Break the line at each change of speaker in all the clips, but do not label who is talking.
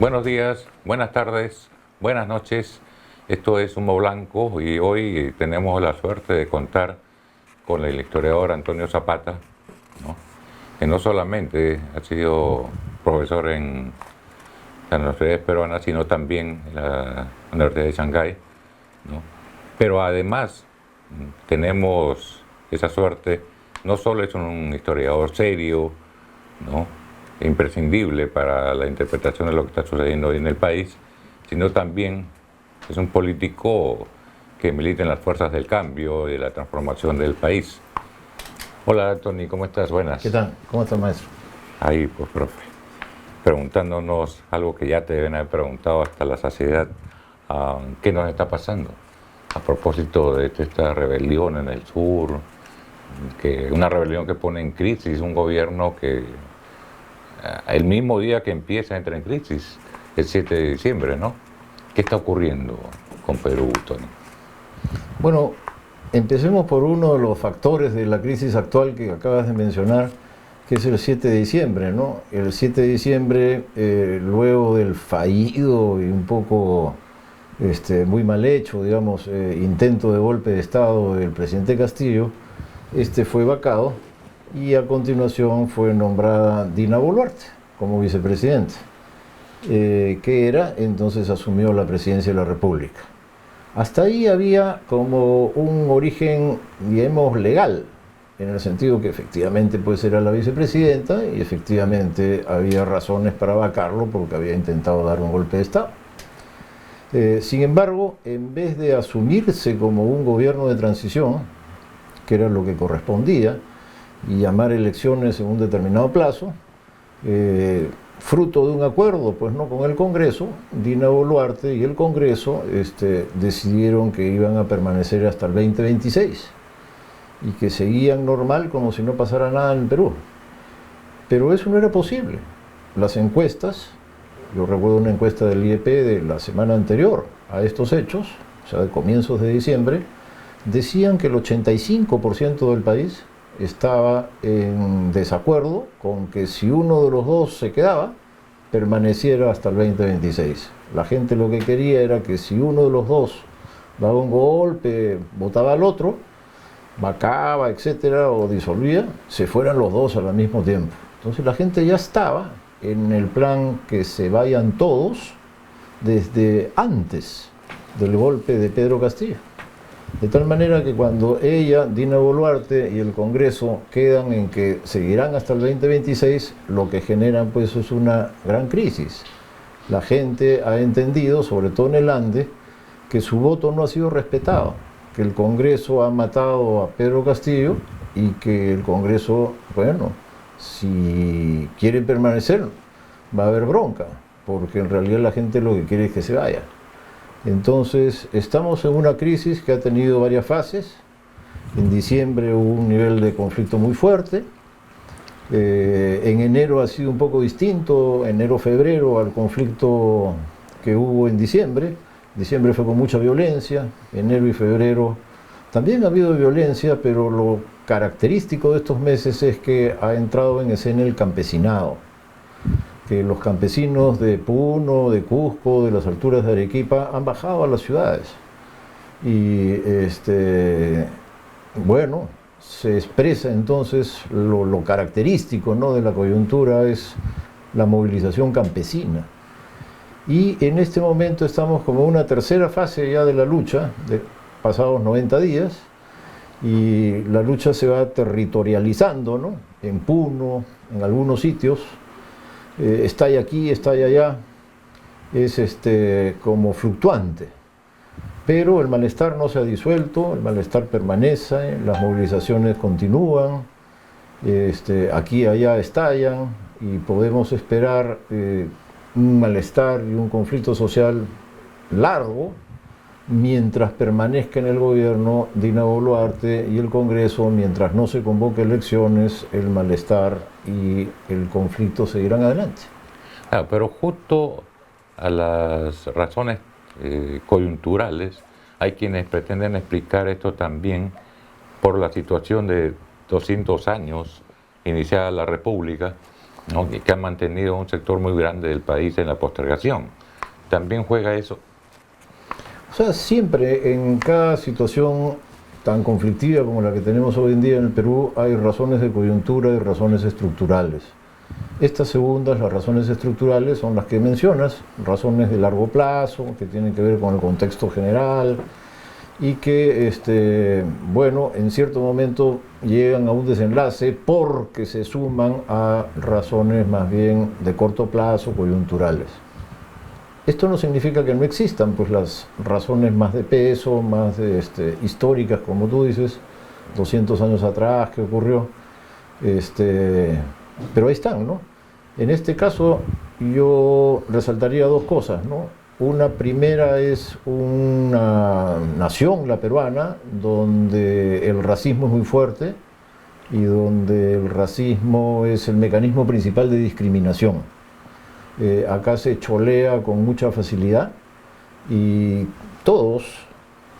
Buenos días, buenas tardes, buenas noches. Esto es Humo Blanco y hoy tenemos la suerte de contar con el historiador Antonio Zapata, ¿no? Que no solamente ha sido profesor en las universidades peruanas, sino también en la Universidad de Shanghái, ¿no? Pero además tenemos esa suerte, no solo es un historiador serio, ¿no?, imprescindible para la interpretación de lo que está sucediendo hoy en el país, sino también es un político que milita en las fuerzas del cambio y de la transformación del país. Hola, Tony, ¿cómo estás? Buenas.
¿Qué tal? ¿Cómo está, maestro?
Ahí, pues, profe, preguntándonos algo que ya te deben haber preguntado hasta la saciedad, ¿qué nos está pasando? A propósito de esta rebelión en el sur, una rebelión que pone en crisis un gobierno que el mismo día que empieza entra en crisis, el 7 de diciembre, ¿no? ¿Qué está ocurriendo con Perú, Tony?
Bueno, empecemos por uno de los factores de la crisis actual que acabas de mencionar, que es el 7 de diciembre, ¿no? El 7 de diciembre, luego del fallido y un poco muy mal hecho, digamos, intento de golpe de Estado del presidente Castillo, fue vacado y a continuación fue nombrada Dina Boluarte como vicepresidenta, entonces asumió la presidencia de la República. Hasta ahí había como un origen, digamos, legal, en el sentido que efectivamente pues era la vicepresidenta y efectivamente había razones para vacarlo porque había intentado dar un golpe de Estado. Sin embargo, en vez de asumirse como un gobierno de transición, que era lo que correspondía, y llamar elecciones en un determinado plazo, fruto de un acuerdo pues no con el Congreso, Dina Boluarte y el Congreso decidieron que iban a permanecer hasta el 2026 y que seguían normal como si no pasara nada en Perú. Pero eso no era posible. Las encuestas, yo recuerdo una encuesta del IEP de la semana anterior a estos hechos, o sea de comienzos de diciembre, decían que el 85% del país estaba en desacuerdo con que si uno de los dos se quedaba, permaneciera hasta el 2026. La gente lo que quería era que si uno de los dos daba un golpe, votaba al otro, vacaba, etcétera, o disolvía, se fueran los dos al mismo tiempo. Entonces la gente ya estaba en el plan que se vayan todos desde antes del golpe de Pedro Castillo. De tal manera que cuando ella, Dina Boluarte y el Congreso quedan en que seguirán hasta el 2026, lo que generan pues es una gran crisis. La gente ha entendido, sobre todo en el Ande, que su voto no ha sido respetado, que el Congreso ha matado a Pedro Castillo y que el Congreso, bueno, si quiere permanecer, va a haber bronca, porque en realidad la gente lo que quiere es que se vaya. Entonces, estamos en una crisis que ha tenido varias fases. En diciembre hubo un nivel de conflicto muy fuerte. En enero ha sido un poco distinto, enero-febrero, al conflicto que hubo en diciembre. Diciembre fue con mucha violencia, enero y febrero también ha habido violencia, pero lo característico de estos meses es que ha entrado en escena el campesinado. Que los campesinos de Puno, de Cusco, de las alturas de Arequipa han bajado a las ciudades y bueno, se expresa entonces lo característico, ¿no?, de la coyuntura es la movilización campesina. Y en este momento estamos como en una tercera fase ya de la lucha, pasados 90 días, y la lucha se va territorializando, ¿no?, en Puno, en algunos sitios. Estalla aquí, estalla allá, es como fluctuante, pero el malestar no se ha disuelto, el malestar permanece, las movilizaciones continúan, aquí y allá estallan y podemos esperar un malestar y un conflicto social largo mientras permanezca en el gobierno Dina Boluarte y el Congreso, mientras no se convoque elecciones, el malestar y el conflicto seguirán adelante.
Pero justo a las razones coyunturales hay quienes pretenden explicar esto también por la situación de 200 años iniciada la República ¿no? Que han mantenido un sector muy grande del país en la postergación. ¿También juega eso?
O sea, siempre en cada situación tan conflictiva como la que tenemos hoy en día en el Perú hay razones de coyuntura y razones estructurales. Estas segundas, las razones estructurales, son las que mencionas, razones de largo plazo, que tienen que ver con el contexto general y que, bueno, en cierto momento llegan a un desenlace porque se suman a razones más bien de corto plazo, coyunturales. Esto no significa que no existan pues las razones más de peso, más históricas, como tú dices, 200 años atrás que ocurrió, pero ahí están, ¿no? En este caso yo resaltaría dos cosas, ¿no? Una primera es una nación, la peruana, donde el racismo es muy fuerte y donde el racismo es el mecanismo principal de discriminación. Acá se cholea con mucha facilidad y todos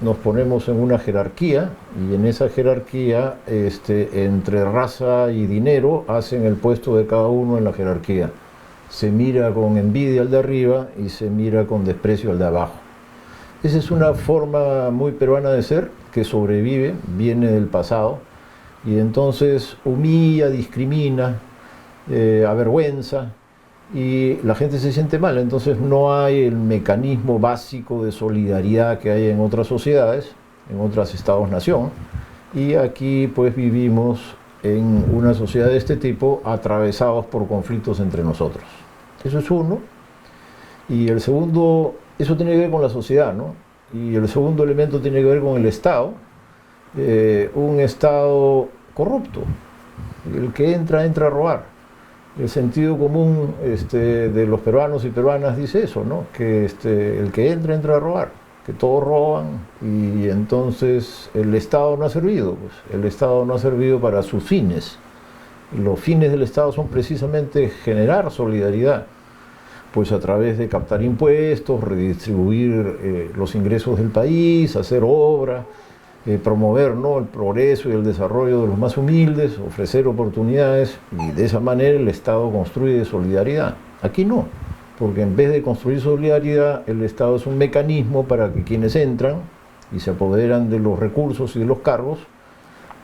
nos ponemos en una jerarquía y en esa jerarquía entre raza y dinero hacen el puesto de cada uno en la jerarquía. Se mira con envidia al de arriba y se mira con desprecio al de abajo. Esa es una forma muy peruana de ser que sobrevive, viene del pasado y entonces humilla, discrimina, avergüenza y la gente se siente mal. Entonces no hay el mecanismo básico de solidaridad que hay en otras sociedades, en otros estados-nación, y aquí pues vivimos en una sociedad de este tipo atravesados por conflictos entre nosotros. Eso es uno. Y el segundo, eso tiene que ver con la sociedad, ¿no? Y el segundo elemento tiene que ver con el Estado, un Estado corrupto. El que entra, entra a robar. El sentido común de los peruanos y peruanas dice eso, ¿no? Que el que entra, entra a robar, que todos roban y entonces el Estado no ha servido, pues. El Estado no ha servido para sus fines. Los fines del Estado son precisamente generar solidaridad, pues a través de captar impuestos, redistribuir los ingresos del país, hacer obra, promover, ¿no?, el progreso y el desarrollo de los más humildes, ofrecer oportunidades y de esa manera el Estado construye solidaridad. Aquí no, porque en vez de construir solidaridad, el Estado es un mecanismo para que quienes entran y se apoderan de los recursos y de los cargos,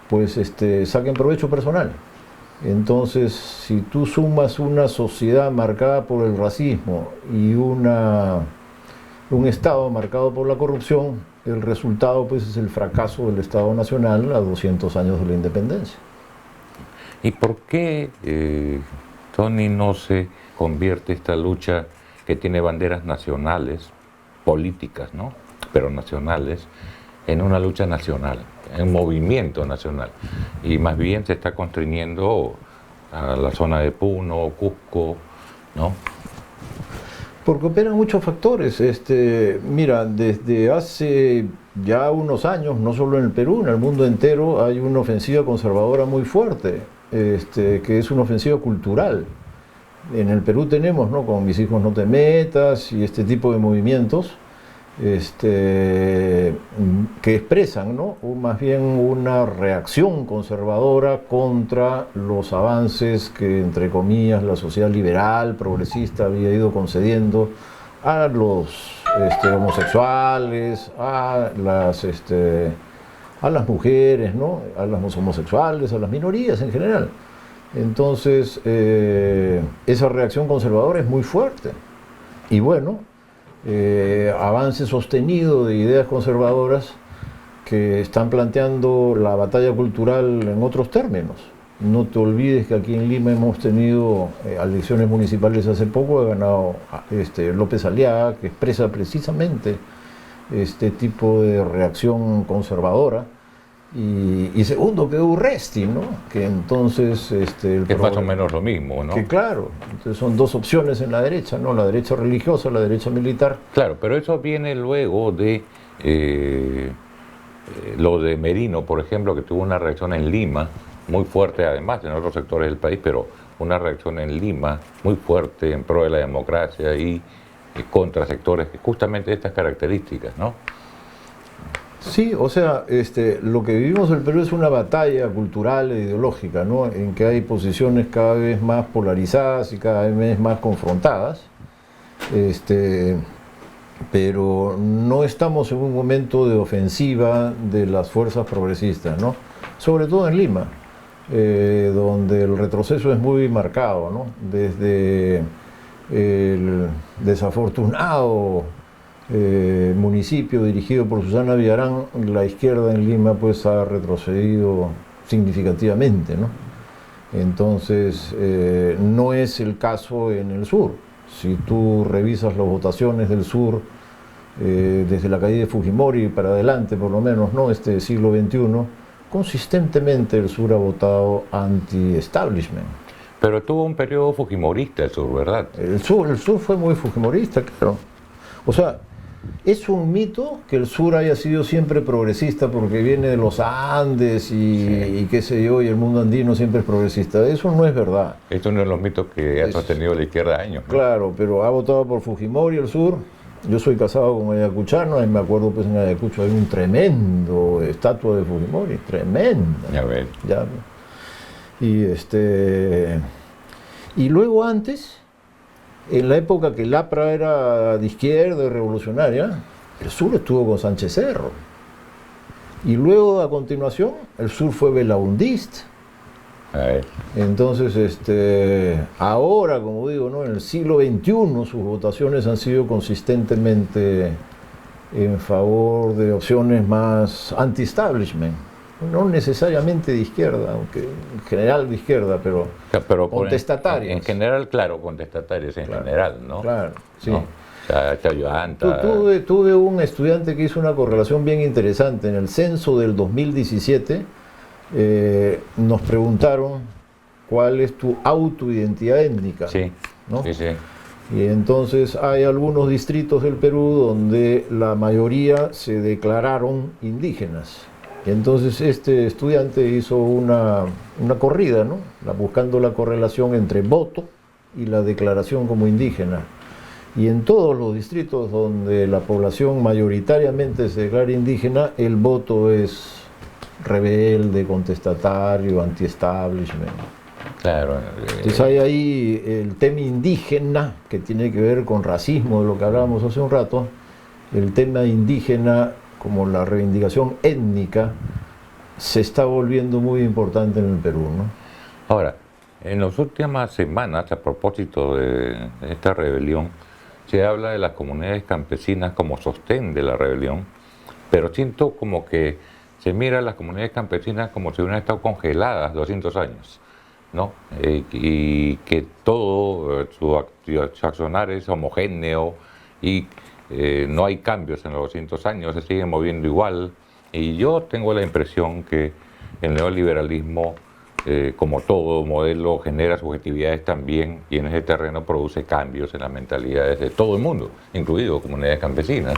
pues saquen provecho personal. Entonces, si tú sumas una sociedad marcada por el racismo y un Estado marcado por la corrupción, el resultado pues es el fracaso del Estado Nacional a 200 años de la independencia.
¿Y por qué, Tony, no se convierte esta lucha que tiene banderas nacionales, políticas, ¿no?, pero nacionales, en una lucha nacional, en un movimiento nacional? Y más bien se está constriñendo a la zona de Puno, Cusco, ¿no?
Porque operan muchos factores. Mira, desde hace ya unos años, no solo en el Perú, en el mundo entero hay una ofensiva conservadora muy fuerte, que es una ofensiva cultural. En el Perú tenemos, ¿no?, con Mis hijos no te metas y este tipo de movimientos que expresan, ¿no?, más bien una reacción conservadora contra los avances que, entre comillas, la sociedad liberal, progresista había ido concediendo a los homosexuales, a las mujeres, ¿no?, a los homosexuales, a las minorías en general. Entonces, esa reacción conservadora es muy fuerte. Y bueno, avance sostenido de ideas conservadoras que están planteando la batalla cultural en otros términos. No te olvides que aquí en Lima hemos tenido elecciones municipales hace poco, ha ganado López Aliaga, que expresa precisamente este tipo de reacción conservadora. Y segundo quedó Urresti, ¿no?, que entonces
que es más o menos lo mismo, ¿no?
Que claro, entonces son dos opciones en la derecha, ¿no?, la derecha religiosa, la derecha militar.
Claro, pero eso viene luego de lo de Merino, por ejemplo, que tuvo una reacción en Lima muy fuerte, además en otros sectores del país, pero una reacción en Lima muy fuerte en pro de la democracia y contra sectores justamente de estas características, ¿no?
Sí, o sea, lo que vivimos en el Perú es una batalla cultural e ideológica, ¿no? En que hay posiciones cada vez más polarizadas y cada vez más confrontadas. Este, pero no estamos en un momento de ofensiva de las fuerzas progresistas, ¿no? Sobre todo en Lima, donde el retroceso es muy marcado, ¿no? Desde el desafortunado municipio dirigido por Susana Villarán, la izquierda en Lima pues ha retrocedido significativamente, ¿no? Entonces, no es el caso en el sur. Si tú revisas las votaciones del sur, desde la caída de Fujimori para adelante, por lo menos, ¿no? Este siglo XXI, consistentemente el sur ha votado anti-establishment.
Pero tuvo un periodo fujimorista el sur, ¿verdad?
El sur fue muy fujimorista, claro. O sea, es un mito que el sur haya sido siempre progresista porque viene de los Andes y qué sé yo, y el mundo andino siempre es progresista. Eso no es verdad.
Esto es uno de los mitos que ha sostenido la izquierda años, ¿no?
Claro, pero ha votado por Fujimori el sur. Yo soy casado con ayacuchano y me acuerdo pues en Ayacucho hay un tremendo estatua de Fujimori, tremenda.
Ya ves.
Ya. Y luego antes, en la época que el APRA era de izquierda y revolucionaria, el sur estuvo con Sánchez Cerro. Y luego, a continuación, el sur fue belaundista. Entonces, ahora, como digo, ¿no? En el siglo XXI sus votaciones han sido consistentemente en favor de opciones más anti-establishment. No necesariamente de izquierda, aunque en general de izquierda, pero contestatarias.
En general, claro, contestatarias en general, ¿no?
Claro, sí.
¿No? Chayuanta.
Tuve un estudiante que hizo una correlación bien interesante. En el censo del 2017 nos preguntaron cuál es tu autoidentidad étnica.
Sí,
¿no?
sí, sí.
Y entonces hay algunos distritos del Perú donde la mayoría se declararon indígenas. Y entonces este estudiante hizo una corrida, ¿no? Buscando la correlación entre voto y la declaración como indígena. Y en todos los distritos donde la población mayoritariamente se declara indígena, el voto es rebelde, contestatario, anti-establishment.
Claro.
Entonces hay ahí el tema indígena, que tiene que ver con racismo, de lo que hablábamos hace un rato. El tema indígena, como la reivindicación étnica, se está volviendo muy importante en el Perú, ¿no?
Ahora, en las últimas semanas, a propósito de esta rebelión, se habla de las comunidades campesinas como sostén de la rebelión, pero siento como que se mira a las comunidades campesinas como si hubieran estado congeladas 200 años, ¿no? Y que todo su accionar es homogéneo y no hay cambios en los 200 años, se siguen moviendo igual. Y yo tengo la impresión que el neoliberalismo, como todo modelo, genera subjetividades también y en ese terreno produce cambios en las mentalidades de todo el mundo, incluido comunidades campesinas.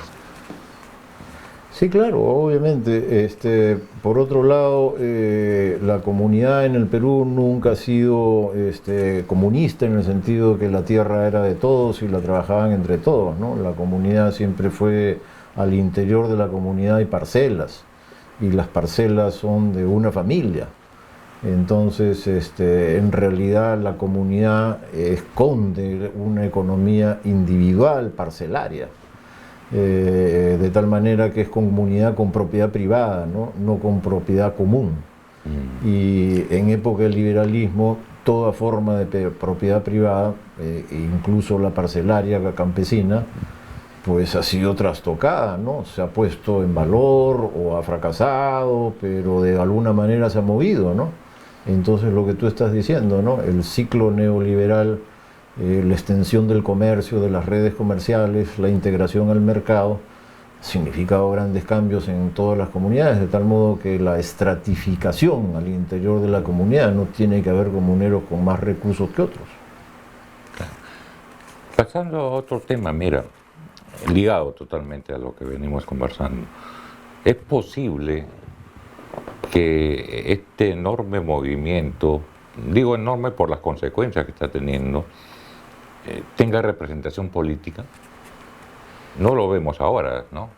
Sí, claro, obviamente. Por otro lado, la comunidad en el Perú nunca ha sido comunista en el sentido que la tierra era de todos y la trabajaban entre todos, ¿no? La comunidad siempre fue al interior de la comunidad hay parcelas y las parcelas son de una familia. Entonces, en realidad la comunidad esconde una economía individual, parcelaria. De tal manera que es comunidad con propiedad privada, no con propiedad común. Y en época del liberalismo, toda forma de propiedad privada, incluso la parcelaria, la campesina, pues ha sido trastocada, ¿no? Se ha puesto en valor o ha fracasado, pero de alguna manera se ha movido, ¿no? Entonces lo que tú estás diciendo, ¿no? El ciclo neoliberal, la extensión del comercio, de las redes comerciales, la integración al mercado, ha significado grandes cambios en todas las comunidades, de tal modo que la estratificación al interior de la comunidad no tiene que haber comuneros con más recursos que otros.
Pasando a otro tema, mira, ligado totalmente a lo que venimos conversando, ¿es posible que este enorme movimiento, digo enorme por las consecuencias que está teniendo, tenga representación política? No lo vemos ahora, ¿no?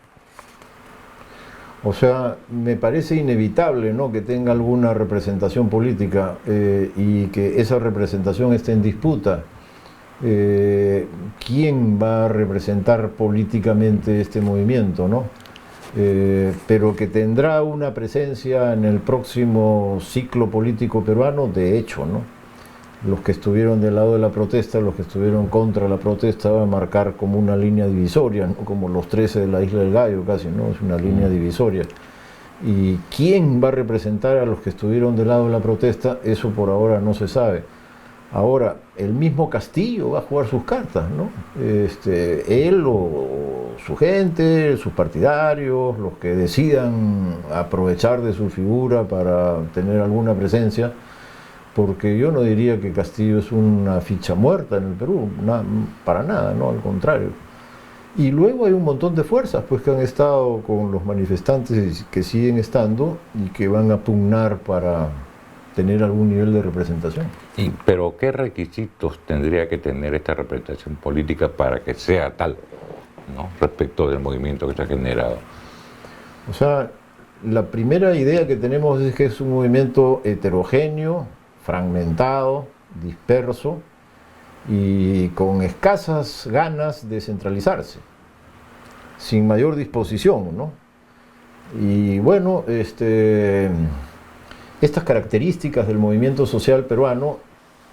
O sea, me parece inevitable, ¿no?, que tenga alguna representación política y que esa representación esté en disputa. ¿Quién va a representar políticamente este movimiento, ¿no? Pero que tendrá una presencia en el próximo ciclo político peruano, de hecho, ¿no? Los que estuvieron del lado de la protesta, los que estuvieron contra la protesta, va a marcar como una línea divisoria, ¿no?, como los 13 de la Isla del Gallo casi, ¿no? Es una línea divisoria. ¿Y quién va a representar a los que estuvieron del lado de la protesta? Eso por ahora no se sabe. Ahora, el mismo Castillo va a jugar sus cartas, ¿no? Él o su gente, sus partidarios, los que decidan aprovechar de su figura para tener alguna presencia, porque yo no diría que Castillo es una ficha muerta en el Perú, para nada, ¿no? Al contrario. Y luego hay un montón de fuerzas pues, que han estado con los manifestantes, que siguen estando y que van a pugnar para tener algún nivel de representación.
Pero ¿qué requisitos tendría que tener esta representación política para que sea tal, ¿no?, respecto del movimiento que se ha generado?
O sea, la primera idea que tenemos es que es un movimiento heterogéneo, fragmentado, disperso y con escasas ganas de centralizarse, sin mayor disposición, ¿no? Y bueno, estas características del movimiento social peruano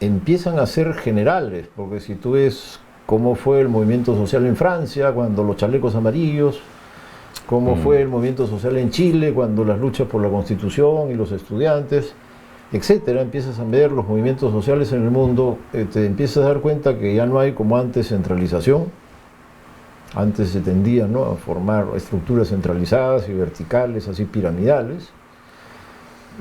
empiezan a ser generales, porque si tú ves cómo fue el movimiento social en Francia, cuando los chalecos amarillos, cómo fue el movimiento social en Chile, cuando las luchas por la Constitución y los estudiantes, etcétera, empiezas a ver los movimientos sociales en el mundo, te empiezas a dar cuenta que ya no hay como antes centralización. Antes se tendía, ¿no?, a formar estructuras centralizadas y verticales, así piramidales,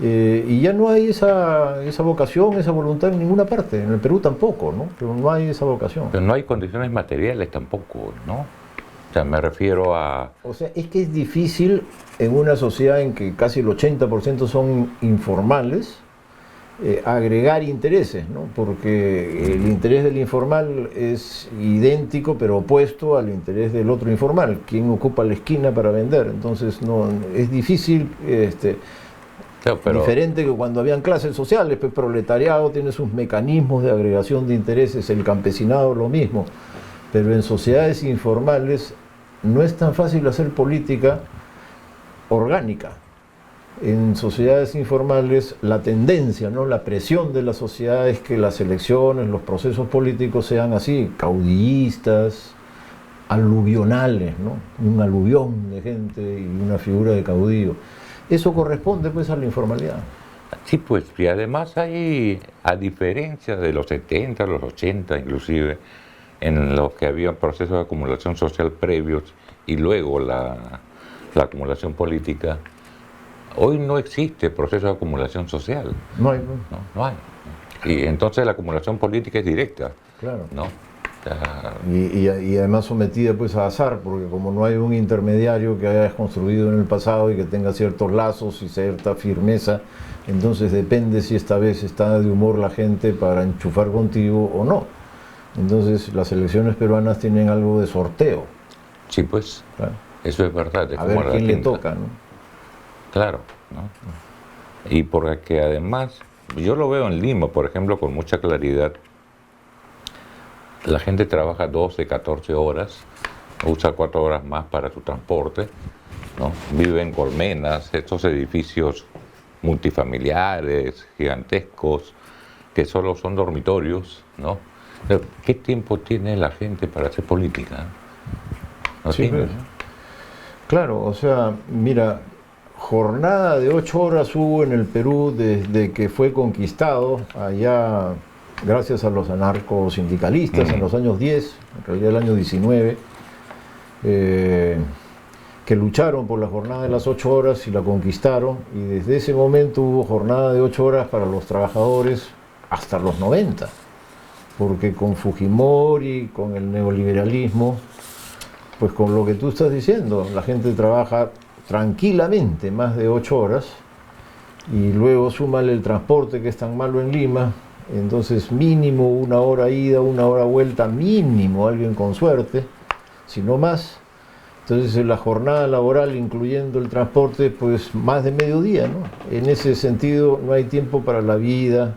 y ya no hay esa vocación, esa voluntad en ninguna parte, en el Perú tampoco, ¿no? Pero no hay esa vocación.
Pero no hay condiciones materiales tampoco, ¿no? O sea, me refiero a...
O sea, es que es difícil en una sociedad en que casi el 80% son informales, agregar intereses, ¿no? Porque el interés del informal es idéntico pero opuesto al interés del otro informal, quien ocupa la esquina para vender. Entonces no, es difícil, diferente que cuando habían clases sociales, pues proletariado tiene sus mecanismos de agregación de intereses, el campesinado lo mismo, pero en sociedades informales no es tan fácil hacer política orgánica. En sociedades informales la tendencia, ¿no?, la presión de la sociedad es que las elecciones, los procesos políticos sean así, caudillistas, aluvionales, ¿no?, un aluvión de gente y una figura de caudillo. Eso corresponde pues a la informalidad.
Sí, pues, y además hay, a diferencia de los 70, los 80 inclusive, en los que había procesos de acumulación social previos y luego la acumulación política, hoy no existe proceso de acumulación social.
No hay.
No hay. Y entonces la acumulación política es directa.
Claro.
¿No?
Y además sometida pues a azar, porque como no hay un intermediario que hayas construido en el pasado y que tenga ciertos lazos y cierta firmeza, entonces depende si esta vez está de humor la gente para enchufar contigo o no. Entonces las elecciones peruanas tienen algo de sorteo.
Sí, pues, claro. Eso es verdad. Es
a ver quién le toca, ¿no?
Claro, ¿no? Y porque además, yo lo veo en Lima, por ejemplo, con mucha claridad. La gente trabaja 12, 14 horas, usa 4 horas más para su transporte, ¿no? Vive en colmenas, estos edificios multifamiliares, gigantescos, que solo son dormitorios, ¿no? Pero, ¿qué tiempo tiene la gente para hacer política? No
sí,
tiene, ¿no?
Claro, o sea, mira, jornada de 8 horas hubo en el Perú desde que fue conquistado allá, gracias a los anarcosindicalistas en los años 10, en realidad el año 19, que lucharon por la jornada de las 8 horas y la conquistaron, y desde ese momento hubo jornada de 8 horas para los trabajadores hasta los 90, porque con Fujimori, con el neoliberalismo, pues con lo que tú estás diciendo, la gente trabaja tranquilamente más de 8 horas, y luego súmale el transporte que es tan malo en Lima, entonces mínimo 1 hora ida, 1 hora vuelta, mínimo, alguien con suerte, si no más. Entonces la jornada laboral, incluyendo el transporte, pues más de mediodía, ¿no? En ese sentido no hay tiempo para la vida,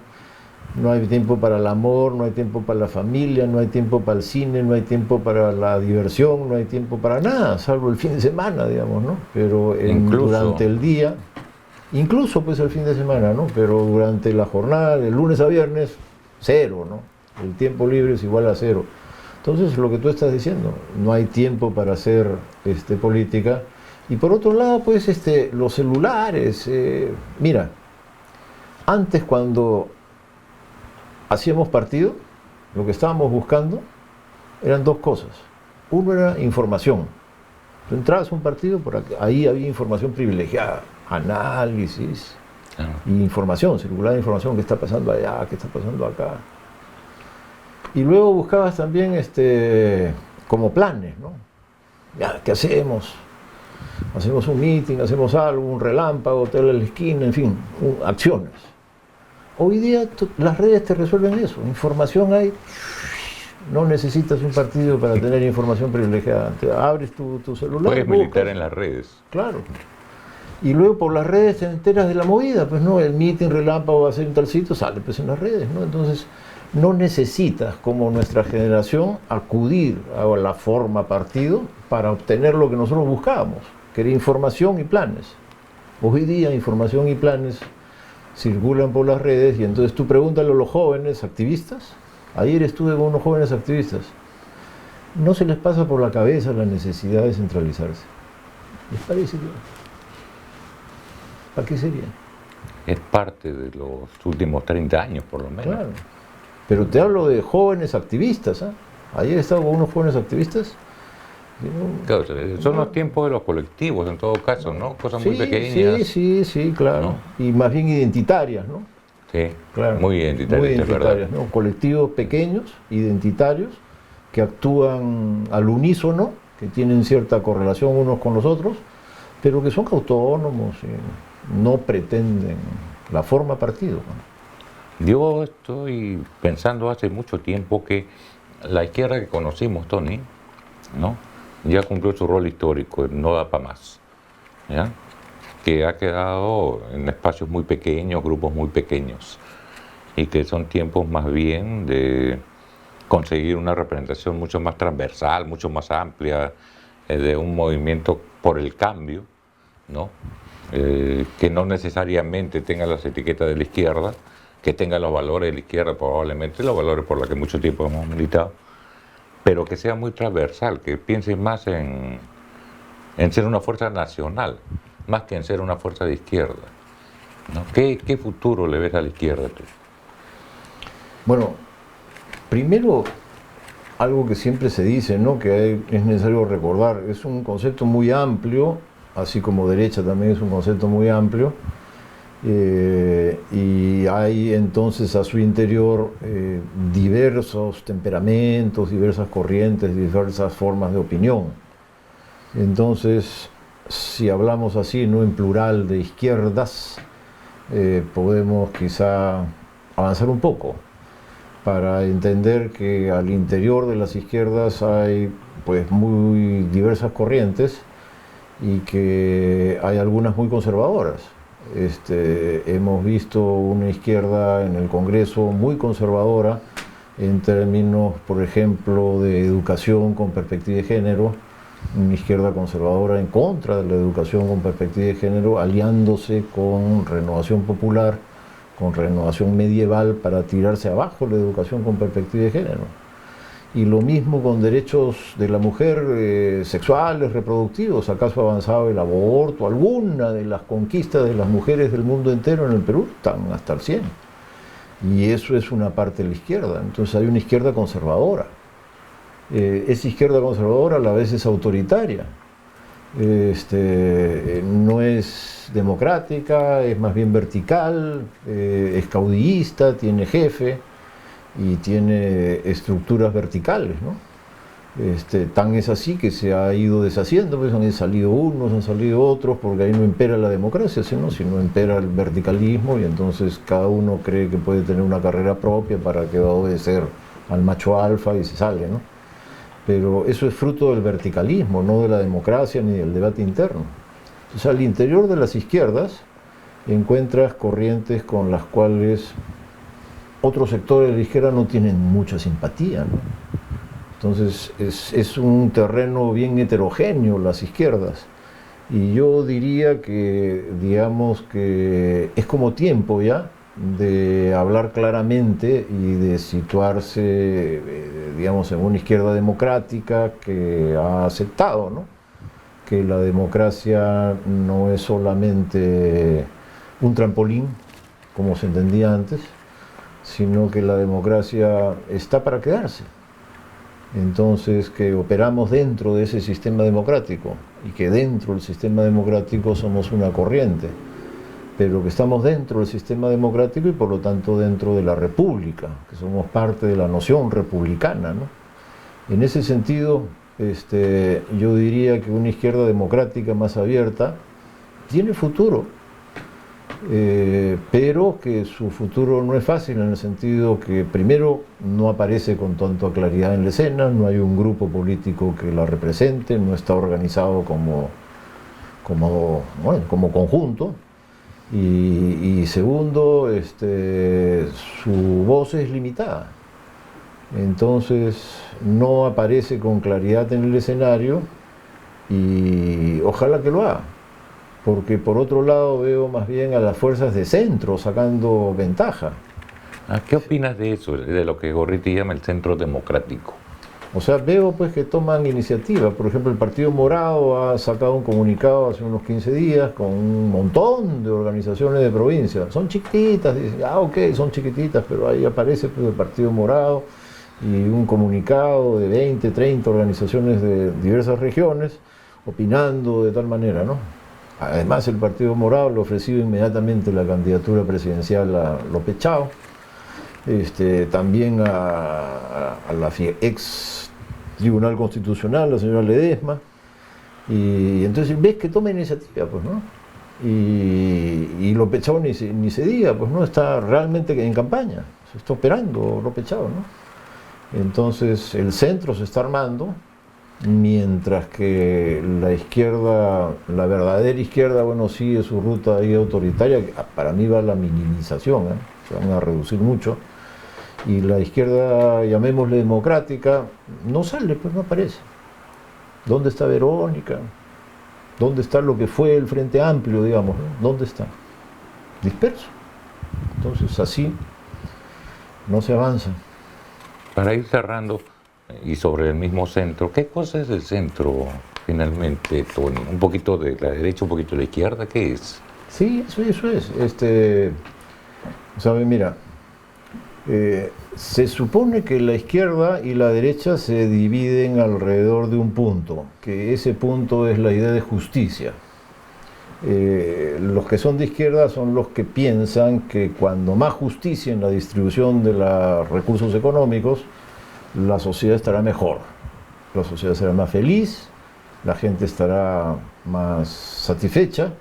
no hay tiempo para el amor, no hay tiempo para la familia, no hay tiempo para el cine, no hay tiempo para la diversión, no hay tiempo para nada, salvo el fin de semana, digamos, ¿no? Pero durante el día, incluso pues el fin de semana, ¿no? Pero durante la jornada, de lunes a viernes, cero, ¿no? El tiempo libre es igual a cero. Entonces, lo que tú estás diciendo, no hay tiempo para hacer política. Y por otro lado, pues los celulares, mira, antes cuando hacíamos partido, lo que estábamos buscando eran dos cosas. Uno era información. Tú entrabas a un partido, ahí había información privilegiada, análisis, y información, circulaba información, qué está pasando allá, qué está pasando acá. Y luego buscabas también como planes, ¿no? Ya, ¿qué hacemos? Hacemos un meeting, hacemos algo, un relámpago, hotel en la esquina, en fin, acciones. Hoy día las redes te resuelven eso, información hay, no necesitas un partido para tener información privilegiada. Te abres tu celular.
Puedes militar en las redes.
Claro. Y luego por las redes te enteras de la movida, pues no, el meeting relámpago va a ser en tal sitio, sale pues en las redes, ¿no? Entonces, no necesitas, como nuestra generación, acudir a la forma partido para obtener lo que nosotros buscábamos, que era información y planes. Hoy día información y planes circulan por las redes y entonces tú pregúntale a los jóvenes activistas, ayer estuve con unos jóvenes activistas, no se les pasa por la cabeza la necesidad de centralizarse. ¿Les parece que? ¿Para qué sería?
Es parte de los últimos 30 años, por lo menos.
Claro. Pero te hablo de jóvenes activistas, ¿eh? Ayer he estado con unos jóvenes activistas.
Claro, son los tiempos de los colectivos, en todo caso, ¿no? Cosas muy pequeñas.
Sí, claro. ¿No? Y más bien identitarias, ¿no?
Sí,
claro.
Muy identitarias,
¿no? Colectivos pequeños, identitarios, que actúan al unísono, que tienen cierta correlación unos con los otros, pero que son autónomos, no pretenden la forma partido, ¿no?
Yo estoy pensando hace mucho tiempo que la izquierda que conocimos, Tony, ¿no? Ya cumplió su rol histórico, no da para más, ¿ya? Que ha quedado en espacios muy pequeños, grupos muy pequeños, y que son tiempos más bien de conseguir una representación mucho más transversal, mucho más amplia, de un movimiento por el cambio, ¿no? Que no necesariamente tenga las etiquetas de la izquierda, que tenga los valores de la izquierda, probablemente los valores por los que mucho tiempo hemos militado, pero que sea muy transversal, que piense más en ser una fuerza nacional, más que en ser una fuerza de izquierda, ¿no? ¿Qué futuro le ves a la izquierda tú?
Bueno, primero, algo que siempre se dice, ¿no? Que es necesario recordar, es un concepto muy amplio, así como derecha también es un concepto muy amplio, y hay entonces a su interior diversos temperamentos, diversas corrientes, diversas formas de opinión. Entonces, si hablamos así, no en plural de izquierdas, podemos quizá avanzar un poco para entender que al interior de las izquierdas hay pues muy diversas corrientes y que hay algunas muy conservadoras. Hemos visto una izquierda en el Congreso muy conservadora en términos, por ejemplo, de educación con perspectiva de género, una izquierda conservadora en contra de la educación con perspectiva de género, aliándose con Renovación Popular, con Renovación Medieval para tirarse abajo la educación con perspectiva de género. Y lo mismo con derechos de la mujer sexuales, reproductivos. ¿Acaso ha avanzado el aborto? Alguna de las conquistas de las mujeres del mundo entero en el Perú están hasta el 100. Y eso es una parte de la izquierda. Entonces hay una izquierda conservadora. Esa izquierda conservadora a la vez es autoritaria. No es democrática, es más bien vertical, es caudillista, tiene jefe y tiene estructuras verticales, ¿no? Tan es así que se ha ido deshaciendo, pues han salido unos, han salido otros, porque ahí no impera la democracia, sino impera el verticalismo y entonces cada uno cree que puede tener una carrera propia para que va a obedecer al macho alfa y se sale, ¿no? pero eso es fruto del verticalismo, no de la democracia ni del debate interno. O sea, al interior de las izquierdas encuentras corrientes con las cuales otros sectores de la izquierda no tienen mucha simpatía, ¿no? Entonces es un terreno bien heterogéneo las izquierdas. Y yo diría que, digamos, que es como tiempo ya de hablar claramente y de situarse, digamos, en una izquierda democrática que ha aceptado, ¿no?, que la democracia no es solamente un trampolín, como se entendía antes, sino que la democracia está para quedarse. Entonces, que operamos dentro de ese sistema democrático y que dentro del sistema democrático somos una corriente, pero que estamos dentro del sistema democrático y por lo tanto dentro de la república, que somos parte de la noción republicana, ¿no? En ese sentido, yo diría que una izquierda democrática más abierta tiene futuro, pero que su futuro no es fácil en el sentido que primero no aparece con tanta claridad en la escena, no hay un grupo político que la represente, no está organizado como conjunto, y segundo, su voz es limitada, entonces no aparece con claridad en el escenario y ojalá que lo haga. Porque por otro lado veo más bien a las fuerzas de centro sacando ventaja.
¿Qué opinas de eso, de lo que Gorriti llama el centro democrático?
O sea, veo pues que toman iniciativa. Por ejemplo, el Partido Morado ha sacado un comunicado hace unos 15 días con un montón de organizaciones de provincia. Son chiquititas, dicen, ok, son chiquititas, pero ahí aparece pues, el Partido Morado y un comunicado de 20, 30 organizaciones de diversas regiones opinando de tal manera, ¿no? Además, el Partido Morado le ha ofrecido inmediatamente la candidatura presidencial a López Chao, también a la ex Tribunal Constitucional, la señora Ledesma, y entonces ves que toma iniciativa, pues, ¿no? Y López Chao ni se diga, pues, ¿no? Está realmente en campaña, se está operando López Chao, ¿no? Entonces el centro se está armando, mientras que la izquierda, la verdadera izquierda, bueno, sigue su ruta ahí autoritaria, que para mí va a la minimización, se van a reducir mucho, y la izquierda, llamémosle democrática, no sale, pues no aparece. ¿Dónde está Verónica? ¿Dónde está lo que fue el Frente Amplio, digamos, ¿no? ¿Dónde está? Disperso. Entonces así no se avanza.
Para ir cerrando, y sobre el mismo centro, ¿qué cosa es el centro finalmente, Tony? ¿Un poquito de la derecha, un poquito de la izquierda? ¿Qué es?
Sí, eso es. ¿Sabe? Mira, se supone que la izquierda y la derecha se dividen alrededor de un punto, que ese punto es la idea de justicia. Los que son de izquierda son los que piensan que cuando más justicia en la distribución de los recursos económicos, la sociedad estará mejor, la sociedad será más feliz, la gente estará más satisfecha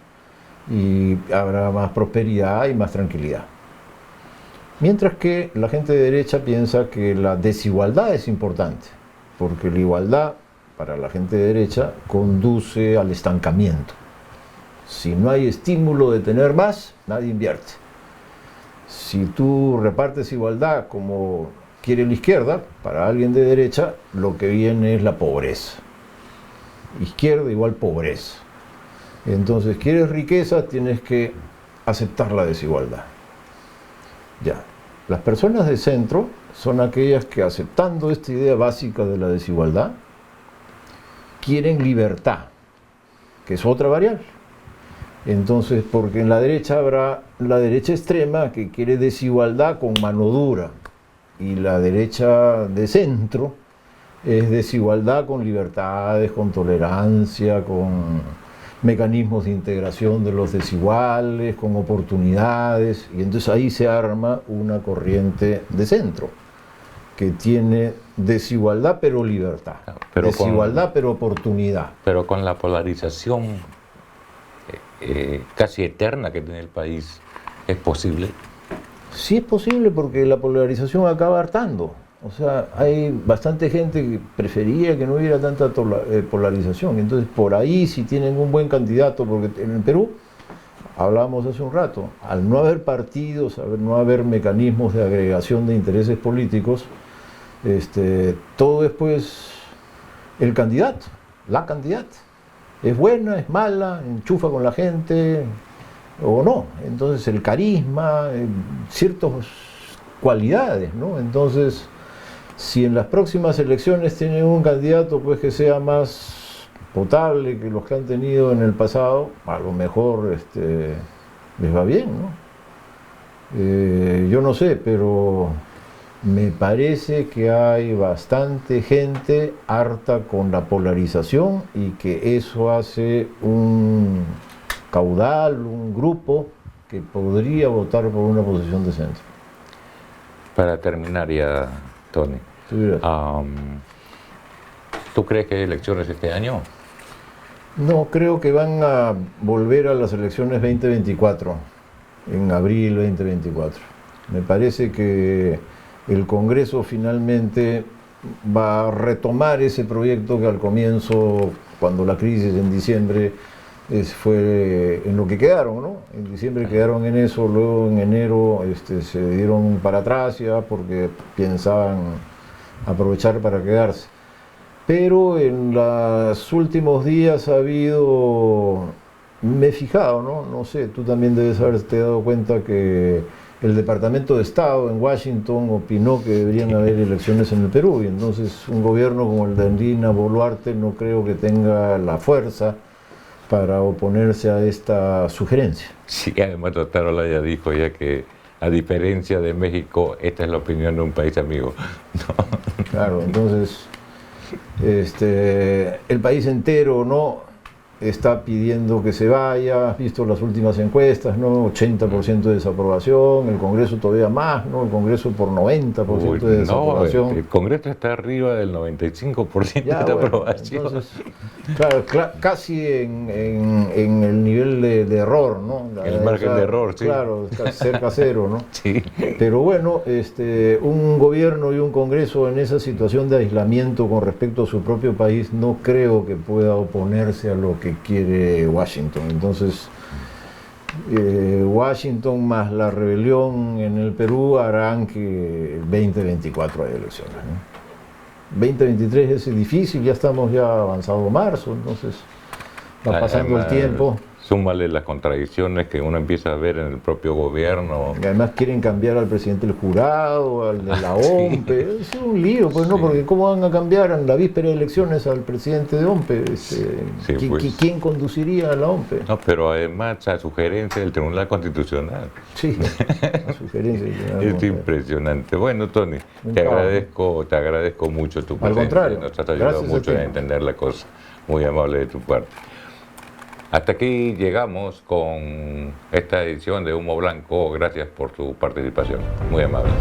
y habrá más prosperidad y más tranquilidad. Mientras que la gente de derecha piensa que la desigualdad es importante, porque la igualdad para la gente de derecha conduce al estancamiento. Si no hay estímulo de tener más, nadie invierte. Si tú repartes igualdad como quiere la izquierda, para alguien de derecha, lo que viene es la pobreza. Izquierda igual pobreza. Entonces, quieres riqueza, tienes que aceptar la desigualdad. Ya. Las personas de centro son aquellas que, aceptando esta idea básica de la desigualdad, quieren libertad, que es otra variable. Entonces, porque en la derecha habrá la derecha extrema que quiere desigualdad con mano dura, y la derecha de centro es desigualdad con libertades, con tolerancia, con mecanismos de integración de los desiguales, con oportunidades, y entonces ahí se arma una corriente de centro que tiene desigualdad pero libertad, desigualdad pero oportunidad.
Pero con la polarización casi eterna que tiene el país, ¿es posible?
Sí es posible, porque la polarización acaba hartando. O sea, hay bastante gente que prefería que no hubiera tanta polarización. Entonces, por ahí si tienen un buen candidato, porque en el Perú, hablábamos hace un rato, al no haber partidos, al no haber mecanismos de agregación de intereses políticos, todo es pues el candidato, la candidata. Es buena, es mala, enchufa con la gente o no. Entonces el carisma, ciertas cualidades, ¿no? Entonces, si en las próximas elecciones tienen un candidato pues que sea más potable que los que han tenido en el pasado, a lo mejor les va bien, ¿no? Yo no sé, pero me parece que hay bastante gente harta con la polarización y que eso hace un caudal, un grupo que podría votar por una posición de centro.
Para terminar ya, Tony, ¿tú crees que hay elecciones este año?
No, creo que van a volver a las elecciones 2024, en abril 2024. Me parece que el Congreso finalmente va a retomar ese proyecto que al comienzo, cuando la crisis en diciembre, fue en lo que quedaron, ¿no? En diciembre quedaron en eso, luego en enero se dieron para atrás ya porque pensaban aprovechar para quedarse. Pero en los últimos días ha habido, me he fijado, ¿no? No sé, tú también debes haberte dado cuenta que el Departamento de Estado en Washington opinó que deberían haber elecciones en el Perú, y entonces un gobierno como el de Dina Boluarte no creo que tenga la fuerza para oponerse a esta sugerencia.
Sí, además Otárola ya dijo ya que a diferencia de México, esta es la opinión de un país amigo. ¿No?
Claro, entonces el país entero no está pidiendo que se vaya. Has visto las últimas encuestas, ¿no? 80% de desaprobación, el Congreso todavía más, ¿no? El Congreso por 90% de desaprobación.
No, el Congreso está arriba del 95%
Ya,
de
bueno,
aprobación.
entonces, claro, casi en el nivel de error, ¿no?
El margen de error, sí.
Claro, cerca a cero, ¿no?
Sí.
Pero bueno, un gobierno y un Congreso en esa situación de aislamiento con respecto a su propio país no creo que pueda oponerse a lo que quiere Washington. Entonces, Washington más la rebelión en el Perú harán que el 2024 haya elecciones, ¿no? 2023 es difícil, ya estamos avanzado marzo, entonces va pasando el tiempo.
Súmale las contradicciones que uno empieza a ver en el propio gobierno.
Y además quieren cambiar al presidente del jurado, al de la OMPE. Sí. Es un lío, pues no, porque ¿cómo van a cambiar en la víspera de elecciones al presidente de OMPE? ¿Quién conduciría a la OMPE?
No, pero además a sugerencia del Tribunal Constitucional.
Sí, a sugerencia del Tribunal
Es impresionante. Bueno, Tony, te agradezco mucho tu presencia.
Al contrario,
nos has ayudado mucho a entender la cosa. Muy amable de tu parte. Hasta aquí llegamos con esta edición de Humo Blanco. Gracias por tu participación. Muy amables.